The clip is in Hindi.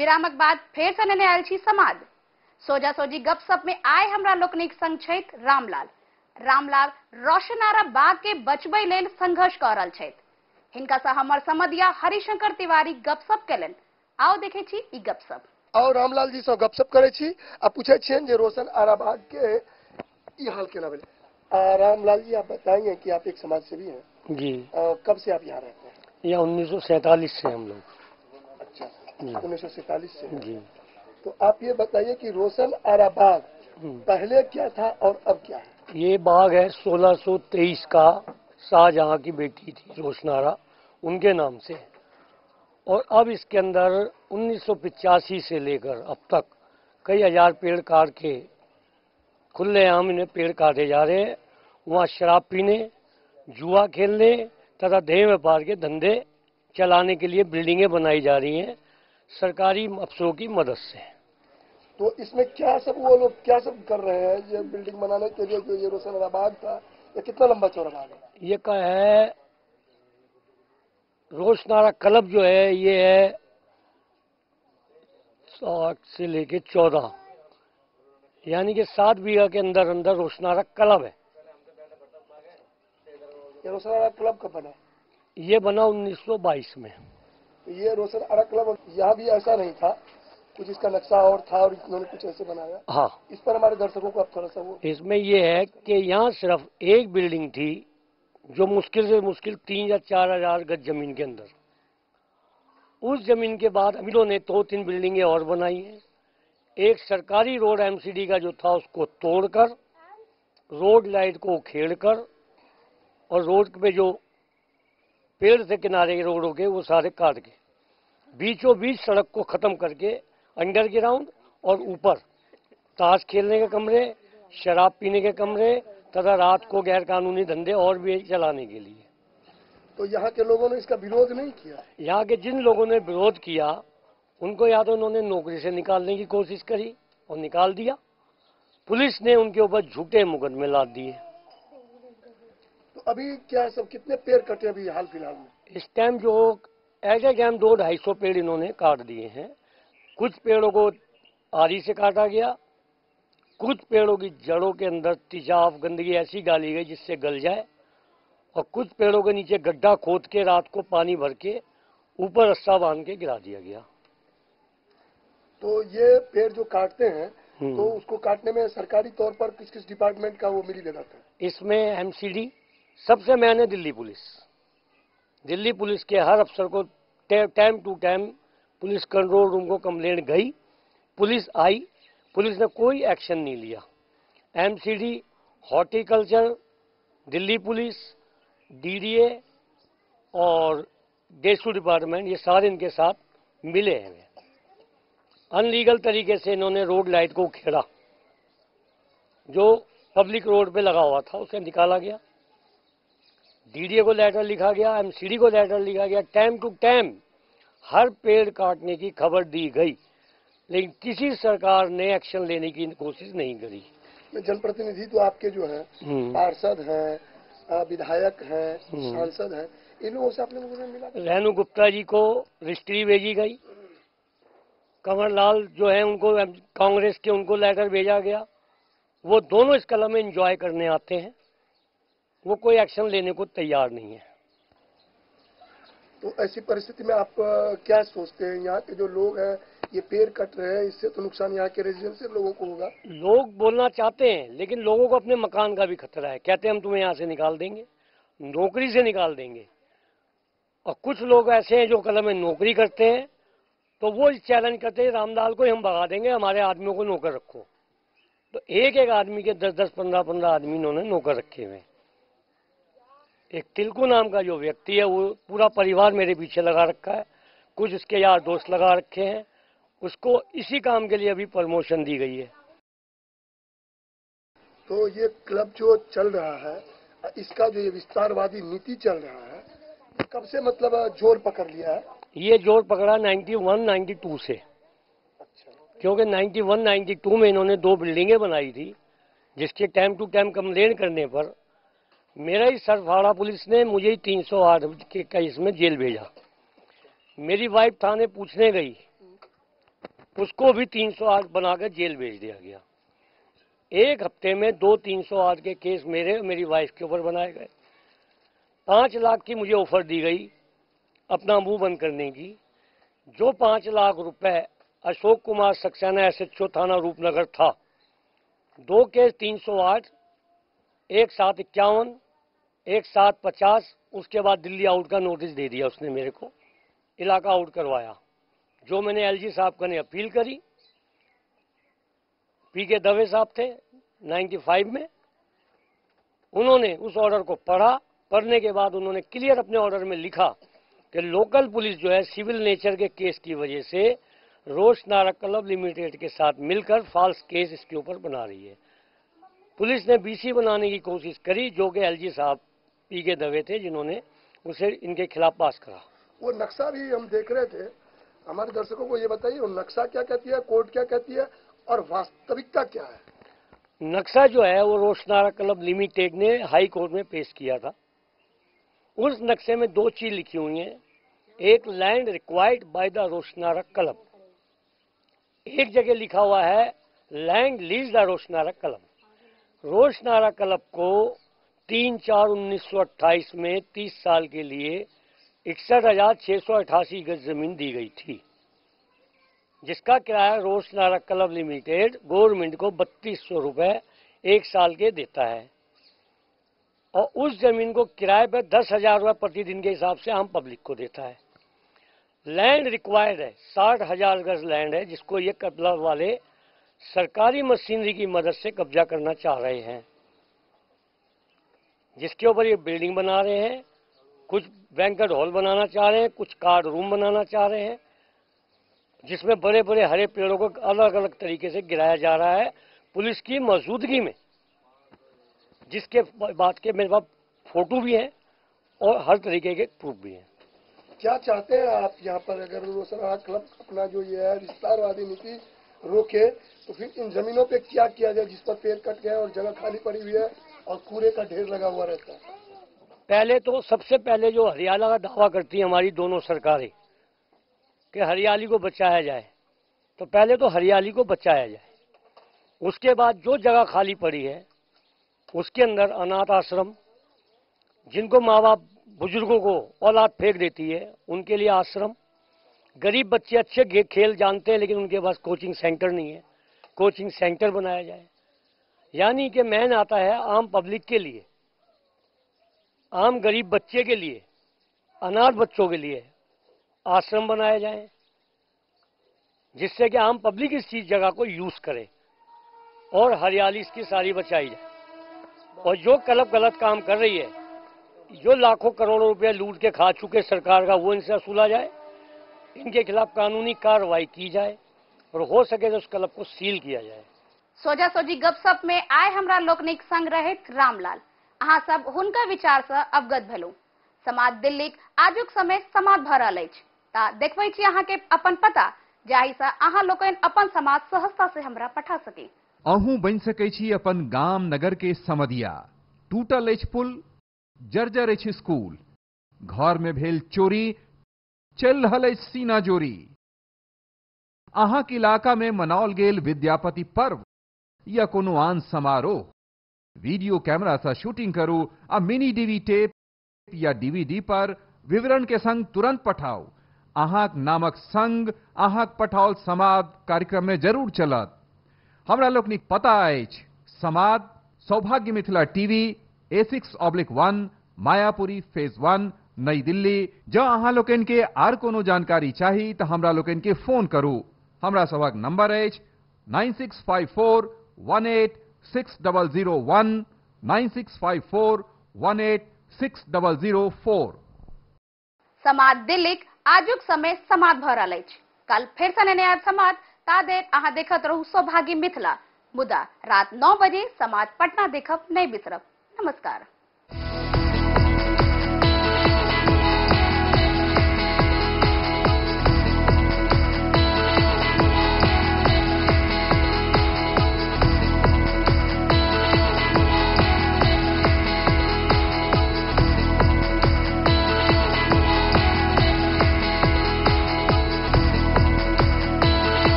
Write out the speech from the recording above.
विरामक बाद फेर से लेने आयल छी समाद। सोजा सोजी गपशप में आए हमरा लोकनिक संग छथि रामलाल। रामलाल रोशनारा बाग के बचबै लेल संघर्ष कऽ रहल छथि। हिनका से हमर समधिया हरिशंकर तिवारी गपशप केलन। आओ देखे छी ई गपशप। और रामलाल जी से गपशप करे छी आ पूछे छियन जे रोशन आरा बाग के ई हाल केना भेले। रामलाल जी, आप बताइए कि आप एक समाज सेवी हैं जी। कब से आप यहाँ रहते हैं? यहाँ 1947 से हम लोग। अच्छा, 1947 से जी। तो आप ये बताइए कि रोशन आरा बाग पहले क्या था और अब क्या है? ये बाग है 1623 का, शाहजहां की बेटी थी रोशनारा, उनके नाम से। और अब इसके अंदर 1985 से लेकर अब तक कई हजार पेड़ काट के खुलेआम इन्हें पेड़ काटे जा रहे हैं। वहाँ शराब पीने, जुआ खेलने तथा देह व्यापार के धंधे चलाने के लिए बिल्डिंगें बनाई जा रही हैं सरकारी अफसरों की मदद से। तो इसमें क्या सब वो लोग क्या सब कर रहे हैं? ये बिल्डिंग बनाने के लिए जो ये रोशन आरा बाग था, ये कितना लंबा चौड़ा बाग है? ये का है रोशनारा क्लब जो है, ये है 8 से लेके 14, यानी कि 7 बीघा के अंदर अंदर रोशनारा क्लब है। ये रोशन आरा क्लब कब बना? ये बना 1922 में। तो ये रोशन आरा क्लब यहाँ भी ऐसा नहीं था, कुछ इसका नक्शा और था और इन्होंने कुछ ऐसे बनाया। हाँ, इस पर हमारे दर्शकों को आप थोड़ा सा वो। इसमें ये है कि यहाँ सिर्फ एक बिल्डिंग थी जो मुश्किल से मुश्किल 3 या 4 हजार गज जमीन के अंदर। उस जमीन के बाद हम लोगों ने 2-3 बिल्डिंगें और बनाई हैं। एक सरकारी रोड एमसीडी का जो था उसको तोड़कर, रोड लाइट को उखेड़कर और रोड पे जो पेड़ थे किनारे रोडों के वो सारे काट के बीचों बीच सड़क को खत्म करके अंडरग्राउंड और ऊपर ताश खेलने के कमरे, शराब पीने के कमरे तथा रात को गैर कानूनी धंधे और भी चलाने के लिए। तो यहाँ के लोगों ने इसका विरोध नहीं किया? यहाँ के जिन लोगों ने विरोध किया उनको या तो उन्होंने नौकरी से निकालने की कोशिश करी और निकाल दिया, पुलिस ने उनके ऊपर झूठे मुकदमे लाद दिए। तो अभी क्या सब कितने पेड़ कटे अभी हाल फिलहाल में? इस टाइम जो एट ए टाइम 200-250 पेड़ इन्होंने काट दिए हैं। कुछ पेड़ों को आरी से काटा गया, कुछ पेड़ों की जड़ों के अंदर तेजाब गंदगी ऐसी डाली गई जिससे गल जाए, और कुछ पेड़ों के नीचे गड्ढा खोद के रात को पानी भर के ऊपर रस्सा बांध के गिरा दिया गया। तो ये पेड़ जो काटते हैं तो उसको काटने में सरकारी तौर पर किस किस डिपार्टमेंट का वो मिली भगत है? इसमें एमसीडी, सबसे मैंने दिल्ली पुलिस के हर अफसर को time to time police control room को कंप्लेंट गई, पुलिस आई, पुलिस ने कोई एक्शन नहीं लिया। MCD, horticulture, Delhi police, DDA और डेसू डिपार्टमेंट, ये सारे इनके साथ मिले हैं। अनलीगल तरीके से इन्होंने रोड लाइट को उखेड़ा, जो पब्लिक रोड पे लगा हुआ था उसे निकाला गया। डीडीए को लेटर लिखा गया, एमसीडी को लेटर लिखा गया, टाइम टू टाइम हर पेड़ काटने की खबर दी गई, लेकिन किसी सरकार ने एक्शन लेने की कोशिश नहीं करी। जनप्रतिनिधि तो आपके जो है पार्षद हैं, विधायक हैं, सांसद हैं, इन लोगों से आपने मिला? रेणु गुप्ता जी को रजिस्ट्री भेजी गई, कंवर लाल जो है उनको कांग्रेस के उनको लेटर भेजा गया। वो दोनों इस कलम में एंजॉय करने आते हैं, वो कोई एक्शन लेने को तैयार नहीं है। तो ऐसी परिस्थिति में आप क्या सोचते हैं? यहाँ के जो लोग हैं ये पेड़ कट रहे हैं, इससे तो नुकसान यहाँ के रेजिडेंशियल लोगों को होगा। लोग बोलना चाहते हैं लेकिन लोगों को अपने मकान का भी खतरा है। कहते हैं हम तुम्हें यहाँ से निकाल देंगे, नौकरी से निकाल देंगे। और कुछ लोग ऐसे हैं जो कलम में नौकरी करते हैं तो वो चैलेंज करते हैं रामलाल को हम भगा देंगे, हमारे आदमियों को नौकर रखो। तो एक एक आदमी के 10-10, 15-15 आदमी इन्होंने नौकर रखे हुए। एक तिलकू नाम का जो व्यक्ति है वो पूरा परिवार मेरे पीछे लगा रखा है, कुछ उसके यार दोस्त लगा रखे हैं, उसको इसी काम के लिए अभी प्रमोशन दी गई है। तो ये क्लब जो चल रहा है, इसका जो ये विस्तारवादी नीति चल रहा है, कब से मतलब जोर पकड़ लिया है? ये जोर पकड़ा 91-92 से। अच्छा। क्योंकि 91-92 में इन्होंने 2 बिल्डिंगें बनाई थी, जिसके टाइम टू टाइम कंप्लेंट करने पर मेरा ही सरफाड़ा पुलिस ने मुझे ही 308 के केस में जेल भेजा। मेरी वाइफ थाने पूछने गई उसको भी 308 बनाकर जेल भेज दिया गया। एक हफ्ते में 2 308 के केस मेरे और मेरी वाइफ के ऊपर बनाए गए। 5 लाख की मुझे ऑफर दी गई अपना मुंह बंद करने की। जो 5 लाख रुपए अशोक कुमार सक्सेना SHO थाना रूपनगर था, 2 केस 308, एक साथ 51, एक साथ 50, उसके बाद दिल्ली आउट का नोटिस दे दिया उसने मेरे को, इलाका आउट करवाया। जो मैंने LG साहब का ने अपील करी, PK दवे साहब थे 95 में, उन्होंने उस ऑर्डर को पढ़ा। पढ़ने के बाद उन्होंने क्लियर अपने ऑर्डर में लिखा कि लोकल पुलिस जो है सिविल नेचर के केस की वजह से रोशनारा क्लब लिमिटेड के साथ मिलकर फॉल्स केस इसके ऊपर बना रही है। पुलिस ने BC बनाने की कोशिश करी, जो कि LG साहब PK दवे थे जिन्होंने उसे इनके खिलाफ पास करा। वो नक्शा भी हम देख रहे थे, हमारे दर्शकों को ये बताइए वो नक्शा क्या कहती है, कोर्ट क्या कहती है और वास्तविकता क्या है? नक्शा जो है वो रोशनारा क्लब लिमिटेड ने हाई कोर्ट में पेश किया था। उस नक्शे में 2 चीज लिखी हुई हैं। एक, land required by the Roshanara club. एक जगह लिखा हुआ है land lease the Roshanara club. Roshanara club को 3/4/1928 में 30 साल के लिए 61,688 गज जमीन दी गई थी, जिसका किराया रोशनारा क्लब लिमिटेड गवर्नमेंट को 3200 रुपए 1 साल के देता है। और उस जमीन को किराए पर 10,000 रुपए प्रतिदिन के हिसाब से आम पब्लिक को देता है। लैंड रिक्वायर्ड है, 60,000 गज लैंड है, जिसको ये कब्जा वाले सरकारी मशीनरी की मदद से कब्जा करना चाह रहे हैं, जिसके ऊपर ये बिल्डिंग बना रहे हैं। कुछ बैंक्वेट हॉल बनाना चाह रहे हैं, कुछ कार्ड रूम बनाना चाह रहे हैं, जिसमें बड़े बड़े हरे पेड़ों को अलग अलग तरीके से गिराया जा रहा है पुलिस की मौजूदगी में, जिसके बात के मेरे पास फोटो भी हैं और हर तरीके के प्रूफ भी हैं। क्या चाहते हैं आप यहाँ पर? अगर रोशनारा क्लब अपना जो ये है विस्तारवादी नीति रोके तो फिर इन जमीनों पे क्या किया जाए जिस पर पेड़ कट गए और जगह खाली पड़ी हुई है और कूड़े का ढेर लगा हुआ रहता है? पहले तो सबसे पहले जो हरियाणा का दावा करती है हमारी दोनों सरकारें कि हरियाली को बचाया जाए, तो पहले तो हरियाली को बचाया जाए। उसके बाद जो जगह खाली पड़ी है उसके अंदर अनाथ आश्रम, जिनको माँ बाप बुजुर्गों को औलाद फेंक देती है उनके लिए आश्रम, गरीब बच्चे अच्छे खेल जानते हैं लेकिन उनके पास कोचिंग सेंटर नहीं है, कोचिंग सेंटर बनाया जाए। यानी कि मैन आता है आम पब्लिक के लिए, आम गरीब बच्चे के लिए, अनाथ बच्चों के लिए आश्रम बनाए जाए, जिससे कि आम पब्लिक इस चीज जगह को यूज करे और हरियाली इसकी सारी बचाई जाए। और जो क्लब गलत काम कर रही है, जो लाखों करोड़ों रुपए लूट के खा चुके सरकार का, वो इनसे वसूला जाए, इनके खिलाफ कानूनी कार्रवाई की जाए और हो सके तो उस क्लब को सील किया जाए। सोजा सोजी गपशप में आए हमरा लोकनिक संग रहित रामलाल, अहाँ सब हुनका विचार से अवगत भेलू। समाज दिल्ली आजुक समय समाज भऽ रहल अछि, ता देखबै छी अहाँ के अपन पता, जाहि से अहाँ लोकनि अपन समाज सहजता से हमरा पठा सकी। अहूँ बन सकै छी अपन गाम नगर के समधिया। टूटल अछि पुल, जर्जर अछि स्कूल, घर में भेल चोरी, चल रहल अछि सीना जोरी। अहाँ के इलाका में मनाओल गेल विद्यापति पर्व या कोनो आन समारोह, वीडियो कैमरा से शूटिंग करू आ मिनी डीवी टेप या DVD पर विवरण के संग तुरंत पठाओ। अहाँक नामक संग अहाँक पठाओल समाद कार्यक्रम में जरूर चलत। हमरा लोकनिक पता अछि, समाद सौभाग्य Mithila TV A6/1 Mayapuri phase 1 नई दिल्ली। जँ अहाँ लोकनि के आर कोनो जानकारी चाही तऽ हमरा लोकनि के फोन करू। हमरा सभक नंबर अछि 9654186001 9654186004। समाज दिल्ली आजुक समय समाज भऽ रहल अछि। कल फिर से नया समाज ता देर अहाँ देखत रहू सौभाग्य मिथिला। मुदा रात 9 बजे समाज पटना देखब नहीं बिसरब। नमस्कार।